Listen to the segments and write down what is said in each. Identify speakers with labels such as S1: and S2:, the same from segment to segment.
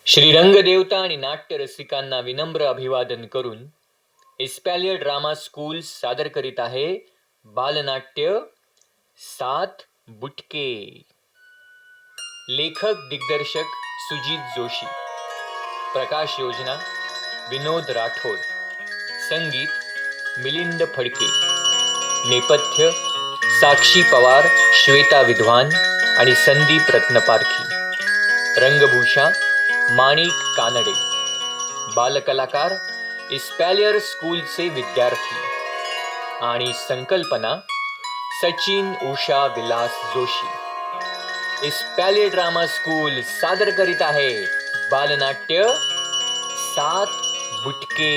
S1: श्रीरंग देवता आणि नाट्य रसिकांना विनम्र अभिवादन करून इस्पॅलियर ड्रामा स्कूल सादर करीत आहे बालनाट्य सात बुटके. लेखक दिग्दर्शक सुजित जोशी, प्रकाश योजना विनोद राठोड, संगीत मिलिंद फडके, नेपथ्य साक्षी पवार, श्वेता विद्वान आणि संदीप रत्नपारखी, रंगभूषा माणिक कानडे, बालकलाकार इस्पॅलियर स्कूलचे विद्यार्थी आणि संकल्पना Sachin Usha Vilas Joshi. Espalier drama school सादर करीत आहे बालनाट्य सात बुटके.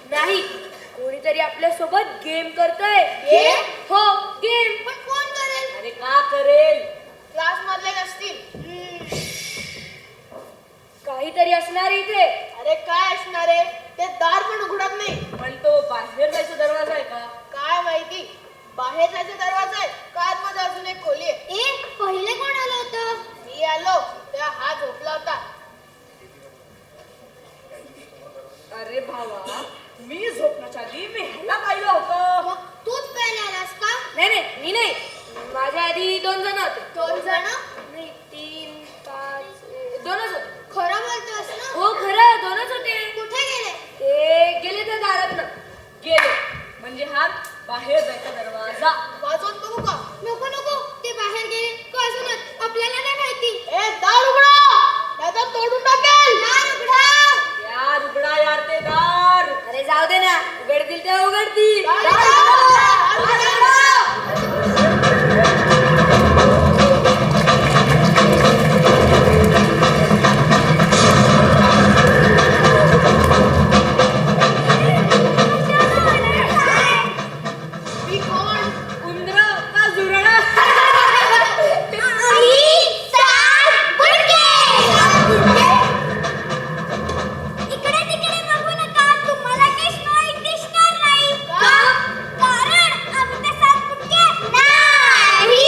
S2: नाही, कोणीतरी आपल्या सोबत गेम करतोय. हो, गेम.
S3: पण कोण करेल?
S2: अरे का करेल?
S3: क्लास मधले नसतील.
S2: काहीतरी असणार इथे.
S3: अरे काय असणार आहे? ते दार पण उघडत नाही.
S2: पण तो बाहेर जायचा दरवाजा आहे का?
S3: काय माहिती. बाहेर जायचा दरवाजा आहे का आतमध्ये अजून एक खोली आहे?
S4: पहिले कोण आलं होतं?
S3: मी आलो तेव्हा हा झोपला होता.
S2: अरे भावा, मी झोपण्याच्या आधी मी ह्याला पाहिलं होतं.
S4: मग तूच पहिले आलास का?
S2: नाही, मी नाही. माझ्या आधी 2 जण होते.
S3: 2 जण?
S2: नाही, 3, 5, 2च होते.
S4: खरं बोलतोस ना?
S2: हो, खरं 2च होते.
S4: कुठे गेले?
S2: ते गेले त्या दारातनं. बाहेर जायचा दरवाजा.
S3: वाजवून बघू का?
S4: नको नको ते बाहेर गेले का अजूनच आपल्याला नाही माहिती.
S3: ए दार उघडा, नाहीतर तोडून टाकेल.
S4: दार उघडा.
S2: यार उघडा यार ते दार. अरे जाऊ दे ना, उघडतील ते उघडतील.
S3: दार उघडा, दार उघडा. मी कोण?
S2: उंदर का झुरळ?
S4: आई सात बुडके. इकडे तिकडे बघू नका, तुम्हाला काही स्नोई दिसणार नाही.
S3: का?
S4: कारण आम्ही त्या सात बुडके नाही.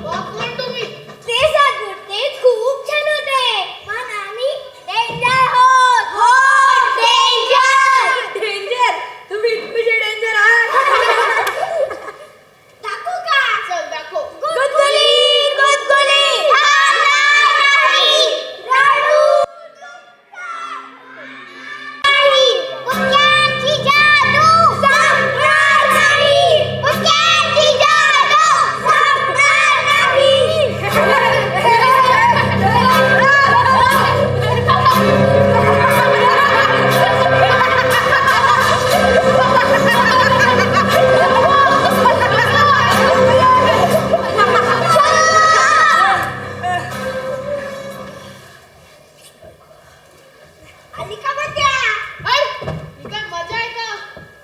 S3: मग कोण तुम्ही?
S4: ते सात बुडके खूप छान होते, पण आम्ही डेंजर आहोत. हो डेंजर.
S2: डेंजर. तुम्ही इतके डेंजर आहात.
S4: दाखवू का?
S3: चल दाखव.
S4: गुदगुली गुदगुली नाही राडू नाही बुक्यांची जादू संपणार नाही. बुक्यांची जादू संपणार नाही. आली का मजा?
S3: ऐ, ही काय मजा आहे का?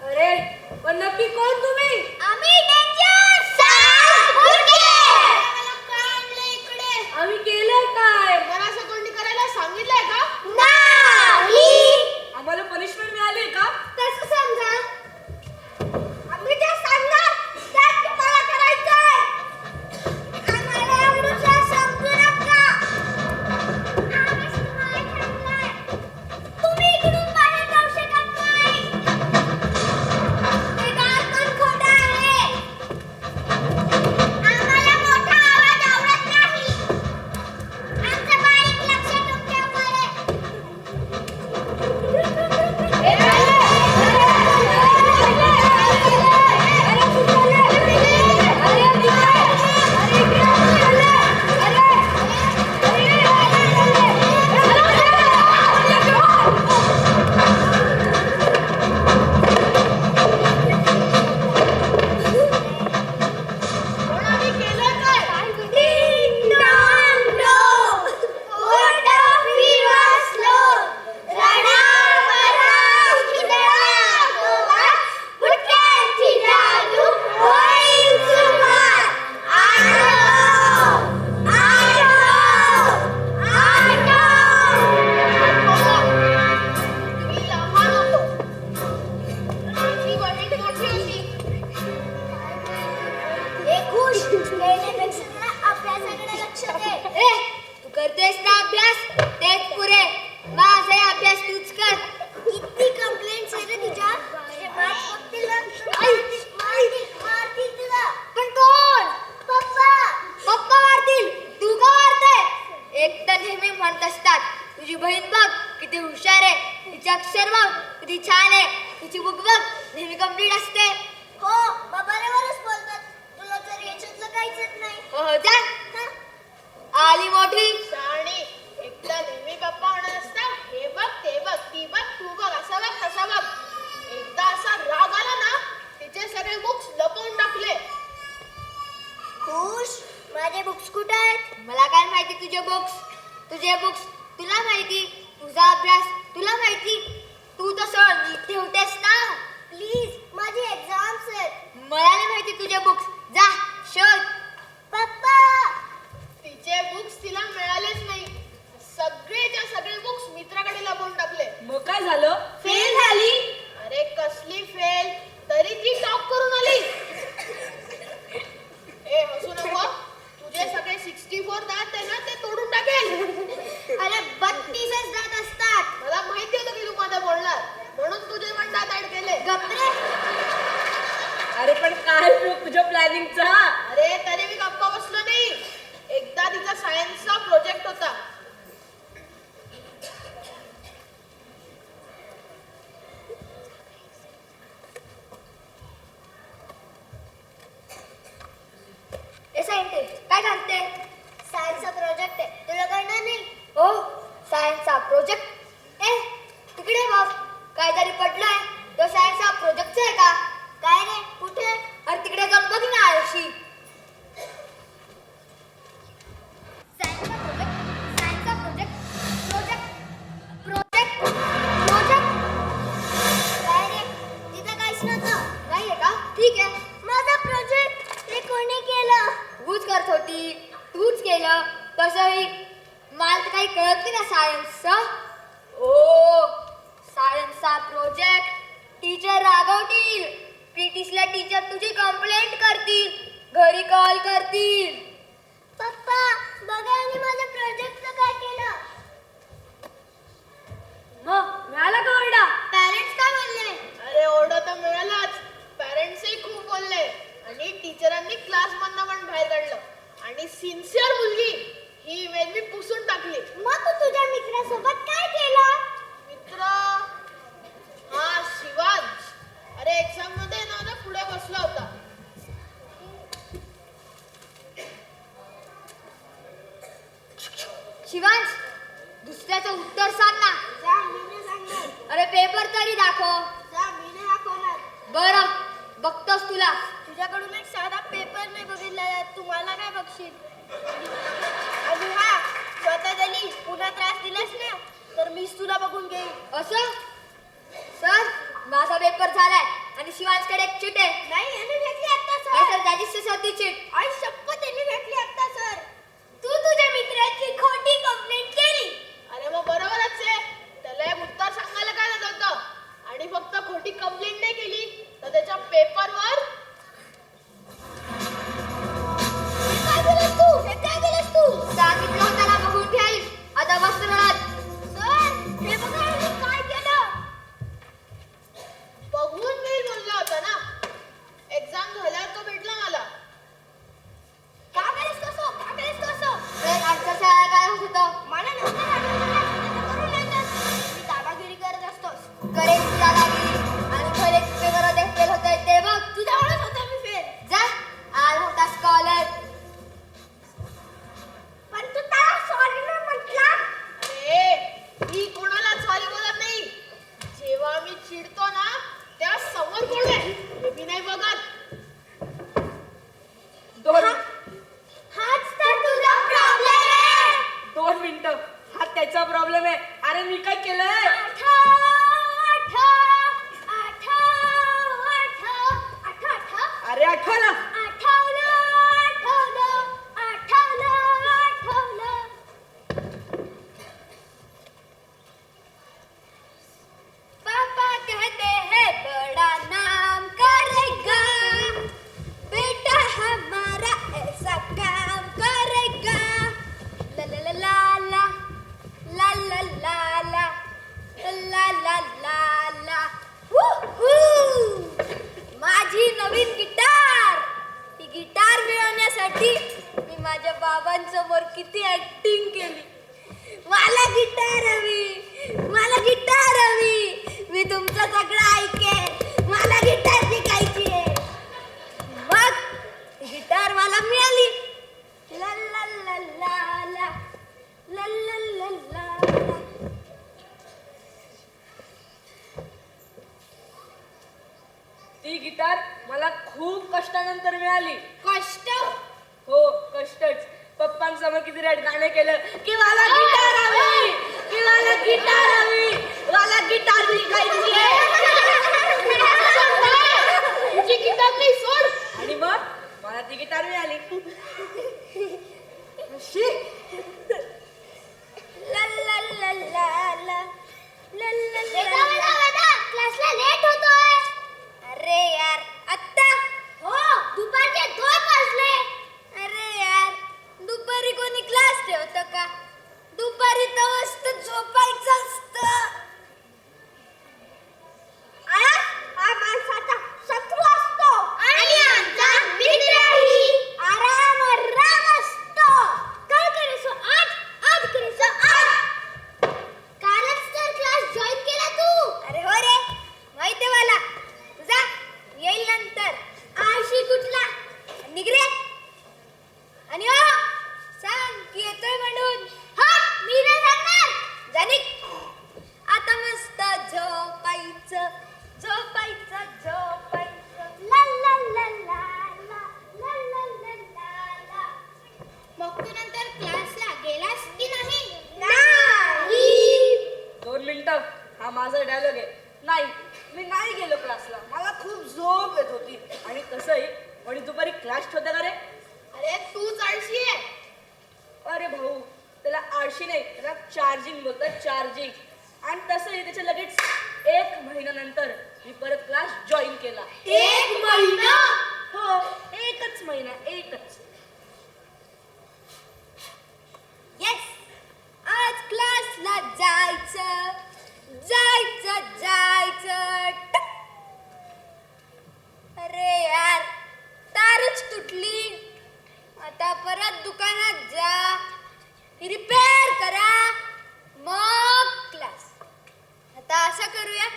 S2: अरे पण नक्की कोण तुम्ही?
S4: आम्ही डेंजर सात बुडके. मला काढले इकडे.
S2: आम्ही केलंय काय?
S3: मला असं कोणी करायला सांगितलंय का?
S4: नाही.
S2: आम्हाला पनिशमेंट मिळाली का?
S4: तसं समजा. आम्ही जे सांगणार त्यात तुम्हाला करायचंय. आम्हाला एवढंसं समजू नका. आम्ही तुम्हाला सांगणार. तुम्ही इकडून बाहेर जाऊ शकत नाही. ते दार पण खोटं आहे. आम्हाला मोठा आवाज आवडत नाही. आमचं बारीक लक्ष तुमच्यावर आहे.
S3: पण आम्ही केलंय काय? मी लहान होतो. माझी बहीण मोठी होती.
S4: अभ्यासाकडे लक्ष दे. तू करतेस ना अभ्यास? तेच पुरे. माझे अभ्यास तूच कर. किती कंप्लेंट्स आहे रे तुझ्या? तुझे मार्क्स बघतील ना. मारतील तुला. पण कोण? पप्पा. पप्पा मारतील. तू का मारते? एक तर नेहमी म्हणत असतात तुझी बहीण बघ किती हुशार आहे, तिचे अक्षर बघ किती छान आहे, तिची बुक बघ नेहमी कंप्लीट असते. हो बरोबरच बोलतात. तुला तर याच्यातलं काहीच येत नाही. हो जा. आली मोठी.
S3: शाणी. एकदा नेहमी गप्पा म्हणत असता, हे बघ ते बघ ती बघ तू बघ असं बघ तसं बघ. एकदा असा राग आला ना, तिचे सगळे बुक्स लपवून टाकले.
S4: खुश. माझे बुक्स कुठे आहेत? मला काय माहिती तुझे बुक्स. तुझे बुक्स तुला माहिती. तुझा अभ्यास तुला माहिती. तू तसं नीट ठेवतेस ना. प्लीज माझी एक्झाम्स आहेत. मला नाही माहिती तुझे बुक्स. जा शोध. पप्पा.
S3: तिचे बुक्स तिला मिळालेच नाही. सगळेच्या सगळे बुक्स मित्राकडे लपवून टाकले.
S2: मग काय झालं?
S4: फेल झाली.
S3: अरे कसली फेल, तरी ती टॉप करून आली. ए हसू नको. तुझे सगळे 64 दात आहे ना, ते तोडून टाकेल.
S4: अरे 32च दात असतात.
S3: मला माहिती होतं की तू मध्ये बोलणार, म्हणून तुझे पण दात ऍड केले.
S4: गप्रे.
S2: अरे पण काय उपयोग तुझ्या प्लॅनिंगचा?
S3: अरे तरी मी गप्पा बसलो नाही. एकदा तिचा सायन्सचा प्रोजेक्ट होता.
S4: करते? सायन्सचा प्रोजेक्ट आहे, तुला कळणार नाही? ओ, सायन्सचा प्रोजेक्ट? तिकडे बघ, काहीतरी पडलंय. तो सायन्सचा प्रोजेक्टचा आहे का? काय रे, कुठे? अरे तिकडे जाऊन बघ ना आळशी. सायन्सचा प्रोजेक्ट, प्रोजेक्ट, प्रोजेक्ट, प्रोजेक्ट. काय रे, तिथं काहीच नव्हतं. नाहीये का? ठीक आहे. माझा प्रोजेक्ट ते कोणी केलं? तूच करत होती, तूच केलं. तसंही मला तर काही कळत नाही ना सायन्सचं. ओ, सायन्सचा प्रोजेक्ट टीचर रागवतील. पीटीसला टीचर तुझी कंप्लेंट करतील, घरी कॉल करतील. पप्पा बघा आणि माझ्या प्रोजेक्टचं काय केलं?
S2: मग मिळाला का ओरडा?
S4: पॅरेंट्स काय बोलले?
S3: अरे ओरडा तर मिळालाच. पॅरेंट्सही खूप बोलले आणि टीचरांनी क्लासमधनं पण बाहेर काढलं. आणि सिन्सिअर मुलगी ही इमेज मी पुसून टाकली.
S4: मग तू तुझ्या मित्रासोबत काय केलं?
S3: मित्र, हा शिवाज. अरे एक्झाम मध्ये ना पुढे बसला होता.
S4: शिवांश, दुसऱ्याचं उत्तर सांग ना. अरे पेपर तरी दाखव. बरं, बघतोस तुला. तुझ्याकडून एक साधा पेपर नाही बघितला, तुम्हाला काय बघशील? आणि हा स्वतः जरी पुन्हा त्रास दिलास ना तर मीच तुला बघून घेईन. असं? सर, माझा पेपर झालाय आणि शिवांशकडे एक चिट आहे. नाही, यांनी भेटली आता सर. त्याची चिट. आई शपथ, यांनी भेटली आता सर. तू तुझ्या मित्राची खोटी कंप्लेंट केली.
S3: अरे मग बरोबरच आहे. त्याला एक उत्तर सांगायला काय झालं होतं आणि फक्त खोटी कंप्लेंट नाही केली तर त्याच्या पेपरवर
S4: काय केलंस तू? सांगितलं होतं ना बघून ठेवीस. आता बस रडत. सर, हे बघा यांनी काय केलं.
S3: बघून मी बोलला होता ना. एक्झाम झाल्यावर तो भेटला मला.
S4: का केलंस तसं? का केलंस तसं? आजच्या शाळा काय होत होतं? मला नसतं मी दादागिरी करत असतोस. करेक्ट दादागिरी. आणि खरे पेपरमध्ये फेल होतंय ते बघ. तुझ्यामुळेच होतं मी फेल. जा, आला होता स्कॉलर. पण तू त्याला सॉरी नाही म्हटला.
S3: अरे मी कोणाला सॉरी बोलत नाही. जेव्हा मी चिडतो ना तेव्हा समोर कोण आहे हे मी नाही बघत.
S4: हाच तर तुझा प्रॉब्लेम आहे.
S2: 2 मिनिटं. हा त्याचा प्रॉब्लेम आहे. अरे मी काय केलंय? अरे आठवलं.
S4: पापा कहते हैं बड़ा नाम करेगा, बेटा हमारा ऐसा काम करेगा. ला ला ला ला ला ला ला ला ला ला ला ला. माझी नवीन गिटार. ही गिटार मिळवण्यासाठी मी माझ्या बाबांसमोर किती ऍक्टिंग केली. मला गिटार हवी, मला गिटार हवी. मी तुमचं सगळं ऐकेन. मला गिटार शिकायची आहे. मग ही गिटार मला मिळाली. ला ला ला ला ला ला ला ला ला.
S2: ती गिटार मला खूप कष्टानंतर मिळाली.
S4: कष्ट?
S2: हो, कष्टच. पप्पांसमोर किती रेड गाणे केलं की मला गिटार हवी, की मला गिटार हवी, मला गिटार शिकायची आहे.
S3: तुझी गिटार नाही सोड.
S2: आणि मग मला ती गिटार मिळाली. अशी
S4: ला ला ला ला ला ला ला. क्लासला लेट होतोय. अरे यार, आत्ता? हो, दुपारचे 2 वाजले. अरे यार, दुपारी कोणी क्लास ठेवतं का? दुपारी तर मस्त झोपायचं असतं. हा माणसाचा शत्रू असतो आणि आमचा मित्रही. आराम
S2: नाही, मी नाही गेलो क्लासला. मला खूप झोप येत होती. आणि तसंही आणि दुपारी क्लास ठेवता का रे?
S3: अरे तूच आळशी आहे.
S2: अरे भाऊ, त्याला आळशी नाही, त्याला चार्जिंग बोलतात, चार्जिंग. आणि तसंही त्याच्या लगेच 1 महिन्यानंतर मी परत क्लास जॉईन केला.
S3: 1 महिना?
S2: हो, 1च महिना, 1च.
S4: येस, आज क्लासला जायचं जायचं जायचं. टक. अरे यार, तारच तुटली. आता परत दुकानात जा, रिपेअर करा, मग क्लास. आता असं करूया,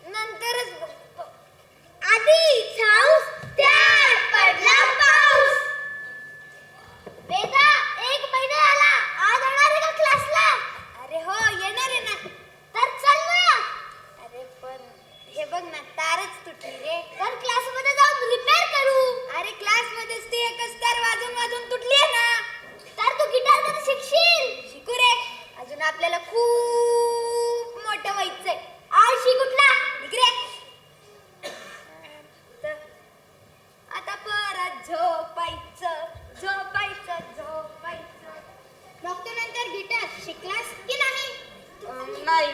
S4: नंतरच बघतो. आधी हाऊस, त्यात पडला पाऊस. वेदा, 1 महिना आला, आज येणार आहे का क्लासला? अरे हो, येणार आहे ना. तर चल ना. अरे पण हे बघ ना, तारच तुटली रे. तर क्लासमध्ये जाऊन रिपेअर करू. अरे क्लासमध्येच ती एकच तार वाजून वाजून तुटली आहे ना. तर तू गिटार मध्ये शिकशील. शिकू रे, अजून आपल्याला खूप मोठं व्हायचंय. आळशी कुठला, निघ रे. आता परत झोपायचं झोपायचं झोपायचं. मग तू नंतर गिटार शिकलास की नाही?
S2: नाही.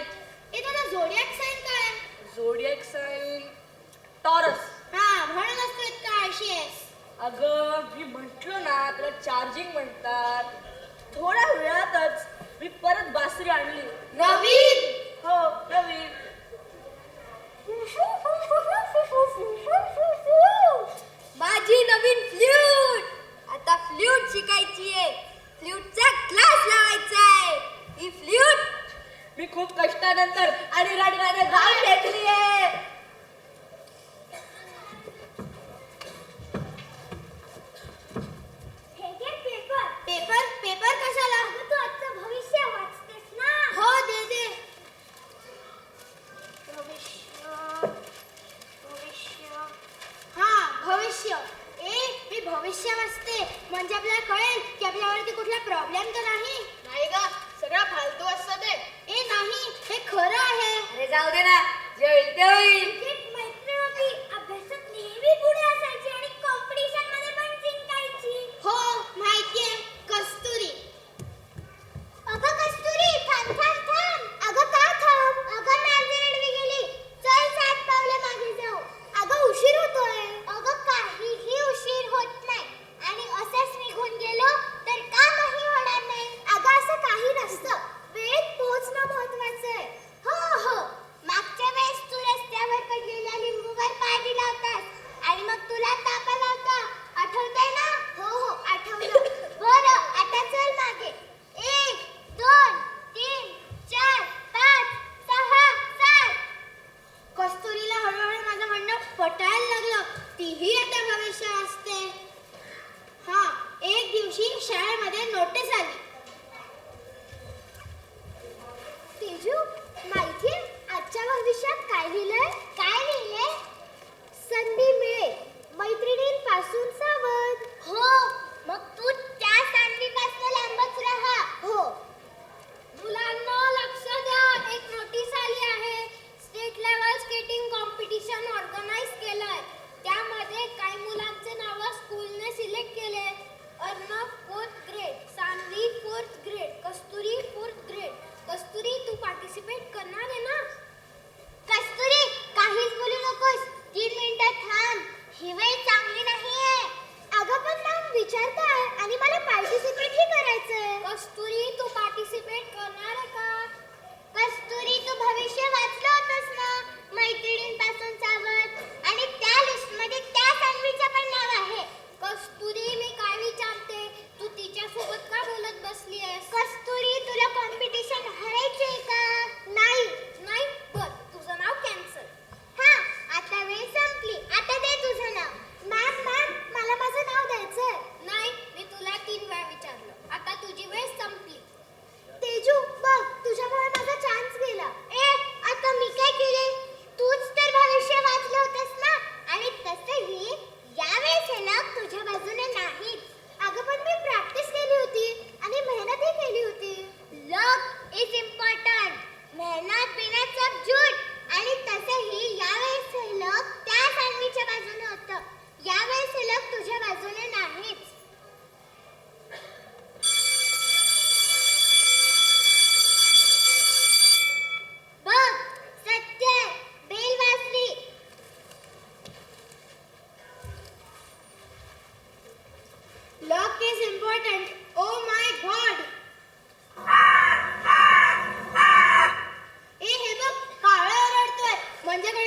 S4: हे तुझा झोडियाक साईन काय?
S2: Zodiac sign Taurus.
S4: हा, म्हणूनच तू इतका आळशी आहेस.
S2: अगं, मी म्हटलो ना, त्याला चार्जिंग म्हणतात. थोड्या वेळातच मी परत बासरी आणली.
S4: नवीन?
S2: हो, नवीन.
S4: माझी नवीन फ्लूट. आता फ्लूट शिकायची आहे. फ्लूटचा क्लास लावायचा आहे. ही फ्लूट
S2: मी खूप कष्टानंतर आणि रडगाणे गाऊन घेतली आहे.
S4: पेपर पेपर पेपर कशाला? तू आजचं भविष्य वाचतेस ना. हो, दे दे. भविष्य भविष्य हा, भविष्य. मी भविष्य वाचते म्हणजे आपल्याला कळेल की आपल्यावरती कुठला प्रॉब्लेम तर नाही.
S3: नाही ग, सगळं फालतू असतं ते.
S4: नाही, हे खरं आहे.
S2: अरे जाऊ दे ना, जे होईल ते होईल.
S4: एक मैत्रीण होती, अभ्यासात नेहमी पुढे असायची आणि कॉम्पिटिशन मध्ये पण जिंकायची. हो, माहितीये, कस्तुरी. अगं कस्तुरी, थांब थांब थांब. अगं का थांब? अगं माझी रेडवी गेली. चल 7 पावले मागे जाऊ. अगं उशीर होतोय. अगं काहीही उशीर होत नाही. आणि असंच निघून गेलो तर कामही होणार नाही. अगं असं काही नसतं. वेळेत पोहोचणं महत्वाचं आहे. हो हो, मागच्या वेळेस तू रस्त्यावर पडलेल्या लिंबूवर पाय दिला होतास आणि मग तुला ताप आला होता. आठवतंय ना? हो हो, आठवलं. बरं, आता चल मागे. 1 2 3 4 5 6 7. कस्तुरीला हळूहळू माझं म्हणणं पटायला लागलं. तीही आता भविष्य असते. हा, एक दिवशी शाळेमध्ये नोटीस आली. तेजू, माहितीये आजच्या भविष्यात काय लिहिलंय? काय लिहिलंय? संधी मिळेल, मैत्रिणींपासून सावध. हो, मग तू त्या संधीपासून लांबच राहा. हो. मुलांना लक्ष द्या, एक नोटीस आली आहे. State level skating competition organise केलंय. त्यामध्ये काही मुलांचे नाव स्कूलने सिलेक्ट केले. अर्णव 4th ग्रेड, सान्वी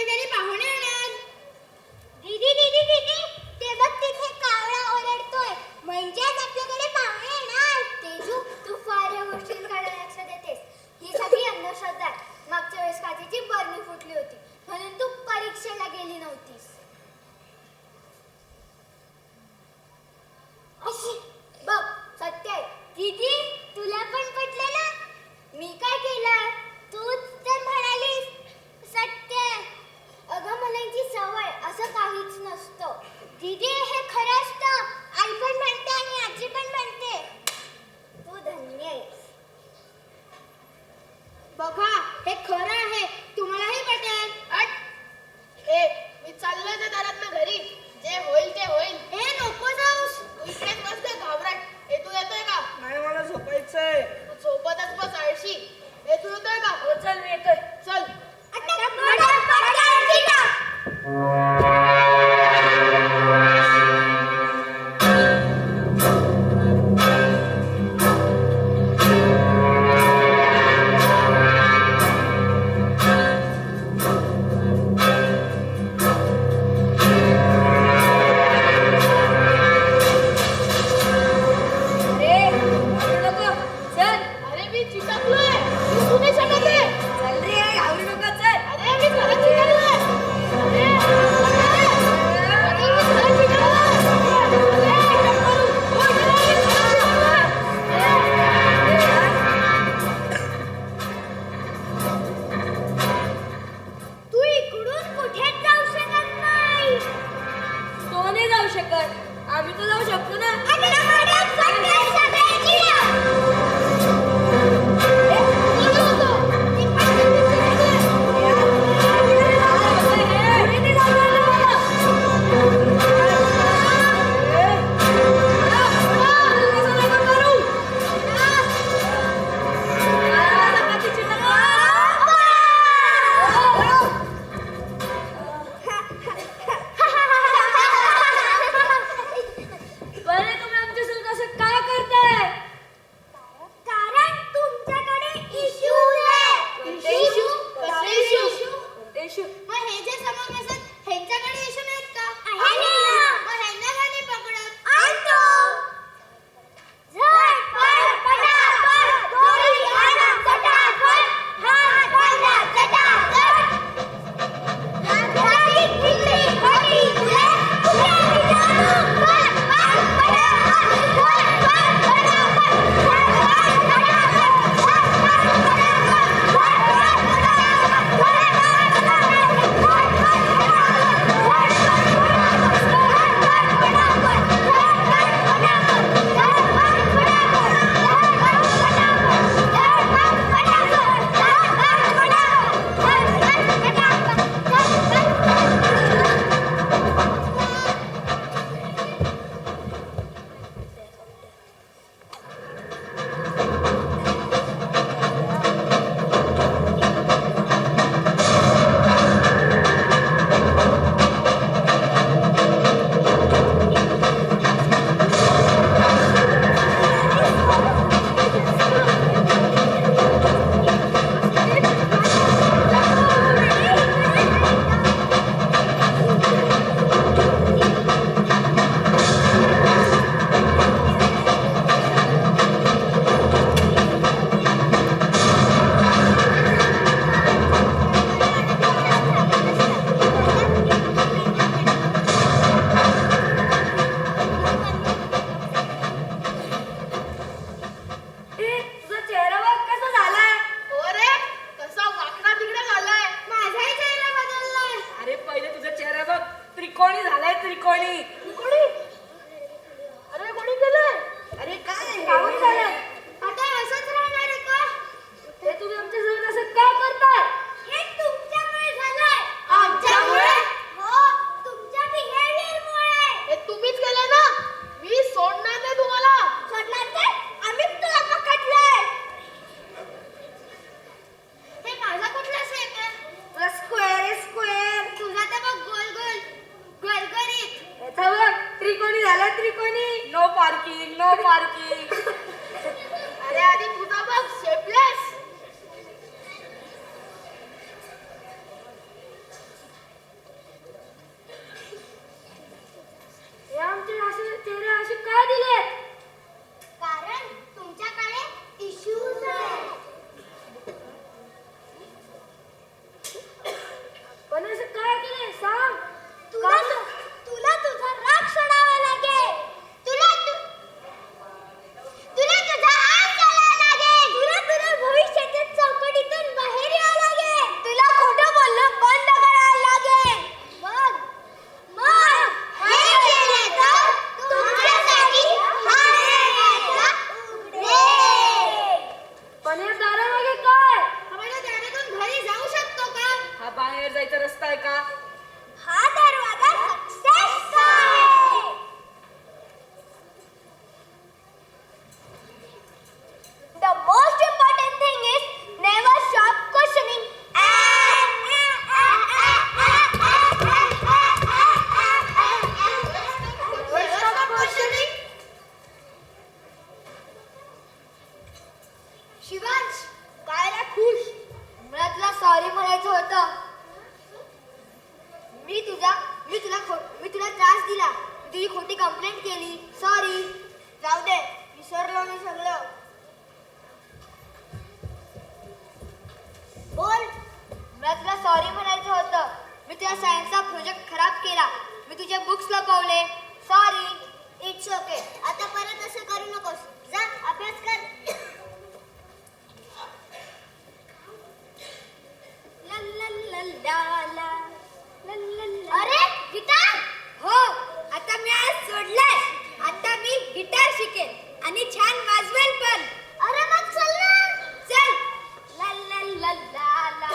S4: कधीतरी पाहुणे येणार. दीदी दीदी दीदी ते बघ तिथे कावळा ओरडतोय म्हणजेच आपल्याकडे पाहुणे येणार. तेजू तू फार या गोष्टींकडे लक्ष देतेस. ही सगळी अंधश्रद्धा आहे. मागच्या वेळेस काचेची बरणी फुटली होती म्हणून तू परीक्षेला गेली नव्हतीस. बघ सत्य आहे. दीदी तुला पण पटलं ना. मी काय केलं तूच तर म्हणालीस सत्य आहे. अगं मुलांची सवय असं काहीच नसतं. दीदी हे खरं असतं. आई पण म्हणते आणि आजी पण म्हणते. तू धन्य आहेस. बघा हे खरं आहे. तुम्हालाही पटेल.
S3: मी चाललोय त्या दारात घरी. जे होईल ते होईल.
S4: हे नको जाऊस.
S3: तू इकडेच बसते घाबरट. हे तू येतोय का?
S2: नाही मला झोपायचंय.
S3: तू झोपतच बस आळशी. हे तू येतोय का?
S2: हो चल मी येतोय.
S3: चल.
S4: आता पडा पडा.
S3: अरे मी चिटकलोय. तू नाही शकत आहे.
S2: चल रे घाबरू नका चल.
S3: अरे मी खरंच चिटकलोय. अरे मी खरंच चिटकलोय.
S4: तू इकडून कुठेच जाऊ शकत नाही.
S2: तो नाही जाऊ शकत. आम्ही तर जाऊ शकतो ना.
S4: आता मदत करते सगळ्यांची ना.
S2: बरे तुम्ही आमच्यासोबत असं का करताय?
S4: कारण तुमच्याकडे इश्यूज आहे.
S3: इश्यू? कसले इश्यू?
S2: देशू
S4: मग हे जे समोर बसत ह्यांच्याकडे इश्यू नाहीत का? आहे ना. मग ह्यांना का नाही पकडत? आणतो. झटपट पटापट गोळी आणा चटापट. हात बांधा चटाचट. रात्री किल्ली खोटी फुले फुले विजाणू पट पट पटापट पट पट पटापट
S2: तुझा चेहरा बघ कसा झालाय.
S3: हो रे. कसा वाकडा तिकडे झालाय.
S4: माझाही चेहरा बदललाय.
S2: अरे पहिले तुझा चेहरा बघ त्रिकोणी झालाय. त्रिकोणी.
S3: कोणी? अरे कोणी केलंय?
S2: अरे काय
S4: काहून झालं? आता असंच राहणार आहे का?
S2: हे तुम्ही आमच्यासोबत असं का करताय?
S4: हे तुमच्यामुळे झालंय. आमच्यामुळे? हो, तुमच्या बिहेवियरमुळे.
S3: हे तुम्हीच केलंय ना. मी सोडणार नाही तुम्हाला.
S4: सोडणार ते? आम्हीच तुला पकडलंय. हे माझा कुठला शेप आहे?
S2: Square square.
S4: तुझा तर बघ गोल गोल गरगरीत.
S2: याचा बघ त्रिकोणी झाला. त्रिकोणी. No parking no parking.
S3: अरे आधी तुझा बघ शेपलेस.
S2: का?
S4: हा दरवाजा सक्सेस आहे. The most important thing is never stop questioning. Shivansh, काय रे खुश? मला तुला सॉरी म्हणायचं होतं. मी तुला त्रास दिला, तुझी खोटी कंप्लेंट केली. सॉरी. जाऊ दे, विसरलो मी सगळं. बोल. मला तुला सॉरी म्हणायचं होतं. मी तुझ्या सायन्सचा प्रोजेक्ट खराब केला. मी तुझे बुक्स लपवले. सॉरी. It's okay. आता परत असं करू नकोस. जा अभ्यास कर. ला ला ला ला ला. अरे गिटार. हो, आता मी आज सोडलंय. आता मी गिटार शिकेन आणि छान वाजवेल पण. अरे मग चल ना. चल. ला ला ला ला ला.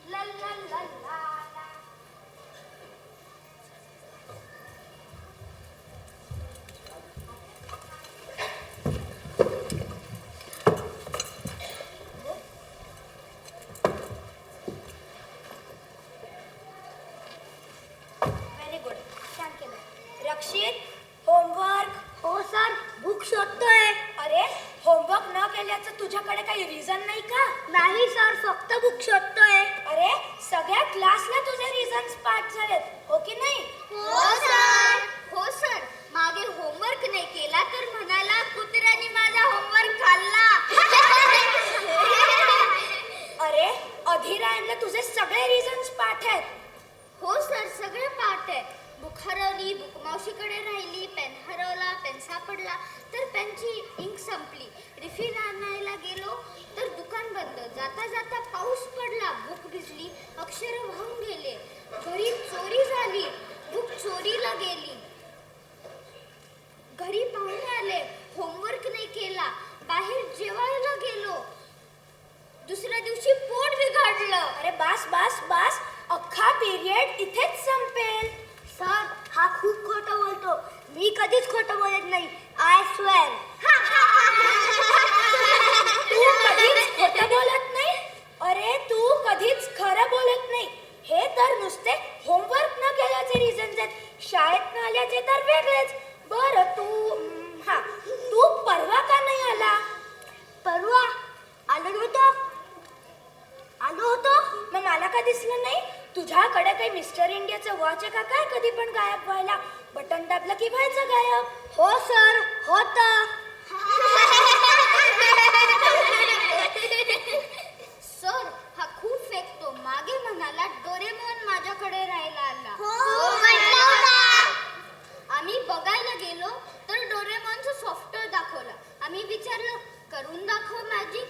S4: ला ला ला ला ला. Very good. छान केलं. रक्षित, होमवर्क. हो सर, बुक शोधतोय. अरे होमवर्क न केल्याचं तुझ्याकडे काही रिझन नाही का? नाही सर, फक्त बुक शोधतोय. अरे सगळ्या क्लासला तुझे रिझन्स पाठ झालेत, हो की नाही? हो सर. हो सर, मागे होमवर्क नाही केला तर म्हणाला कुत्र्याने माझा होमवर्क खाल्ला. अरे अधिरायणला तुझे सगळे रिझन्स पाठ आहेत. हो सर, सगळे पाठ आहे. बुक हरवली, बुक मावशीकडे राहिली, पेन हरवला, पेन सापडला तर पेनची इंक संपली, रिफिल आणायला गेलो तर दुकान बंद, जाता जाता पाऊस पडला, बुक भिजली, अक्षर वाहून गेले, घरी चोरी झाली, बुक चोरीला गेली, घरी पाहुणे आले, होमवर्क नाही केला, बाहेर जेवायला गेलो, दुसऱ्या दिवशी पोट बिघडलं. अरे बास बास बास, अख्खा पिरियड इथेच संपेल. सर, हा खूप खोटं बोलतो. मी कधीच खोटं बोलत नाही. I swear. तू कधीच खोटं बोलत नाही? अरे तू कधीच खरं बोलत नाही. हे तर नुसते होमवर्क न केल्याचे रिझन्स आहेत. शाळेत न आल्याचे तर वेगळेच. बरं तू परवा का नाही आला? परवा आलो होतो. मग मला का दिसलं नाही? तुझ्याकडे काही मिस्टर इंडियाचं वॉच आहे का काय कधी पण गायब व्हायला? बटन दाबलं की व्हायचं गायब. हो सर, होतं. सर, हा खूप फेकतो. मागे म्हणाला डोरेमॉन माझ्याकडे राहायला आला. आम्ही बघायला गेलो तर डोरेमॉनचं सॉफ्टवेअर दाखवलं. आम्ही विचारलं करून दाखव मॅजिक,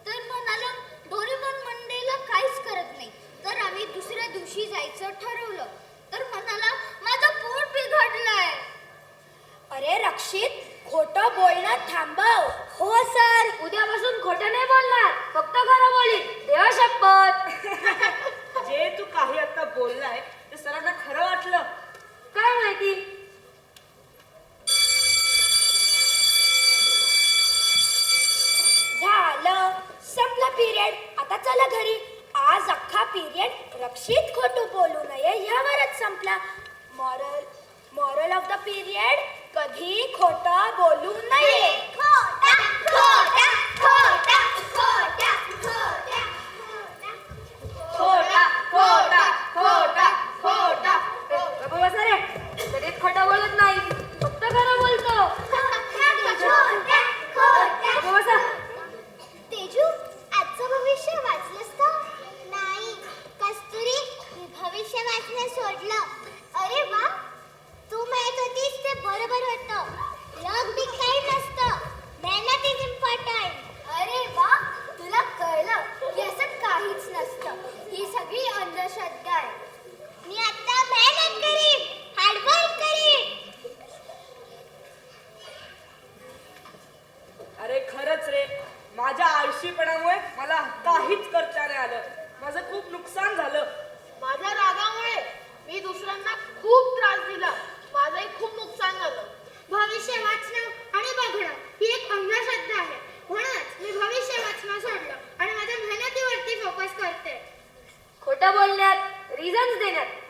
S4: तर म्हणाला डोरेमॉन मंडेला काहीच करत नाही. तर आम्ही दुसऱ्या दिवशी जायचं ठरवलं तर म्हणाला माझं पोट बिघडलंय. अरे रक्षित, खोटं बोलणं थांबव. हो सर, उद्यापासून खोटं नाही बोलणार, फक्त खरं बोलीन. देवा शपथ.
S2: जे तू काही आता बोललाय ते सरांना खरं वाटलं.
S4: काय माहिती? झालं, संपला पिरियड. आता चला घरी. आज अख्खा पिरियड रक्षित खोटं बोलू नये ह्यावरच संपला. मॉरल ऑफ द पिरियड, कधी खोटं बोलू नये. खोटा खोटा खोटा खोटा खोटा
S2: खोटा खोटा खोटा खोटा.
S4: बाबा बसा रे, कधीच खोटं बोलत नाही, फक्त खरं बोलतो. बाबा बसा. तेजू, आजचं भविष्य वाचलंस का? नाही कस्तुरी, मी भविष्य वाचणं सोडलं. अरे वा, तू माहित होतीस ते बरोबर होतं. लग बी काही नसतं, मेहनत इज इम्पॉर्टंट. अरे वा, तुला कळलं की असं काहीच नसतं. ही सगळी अंधश्रद्धा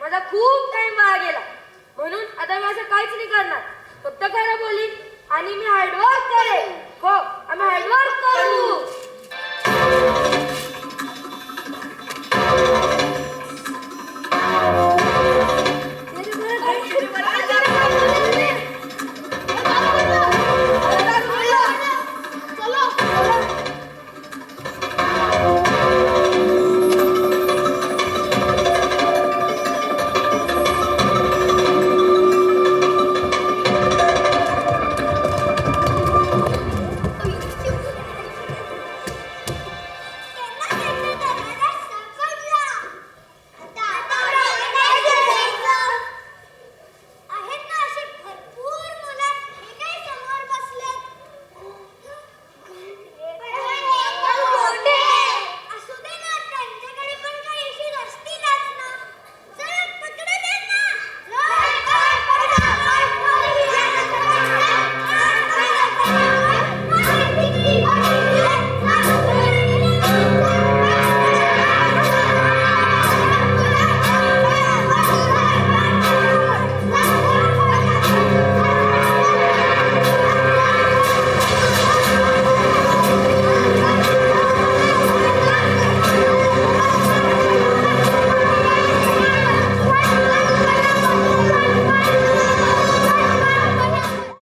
S2: माझा खूप टाइम वाया गेला. म्हणून आता मी असं काहीच नाही करणार. फक्त खरं बोलीन आणि मी हार्डवर्क करेन. हो, आम्ही हार्डवर्क करू.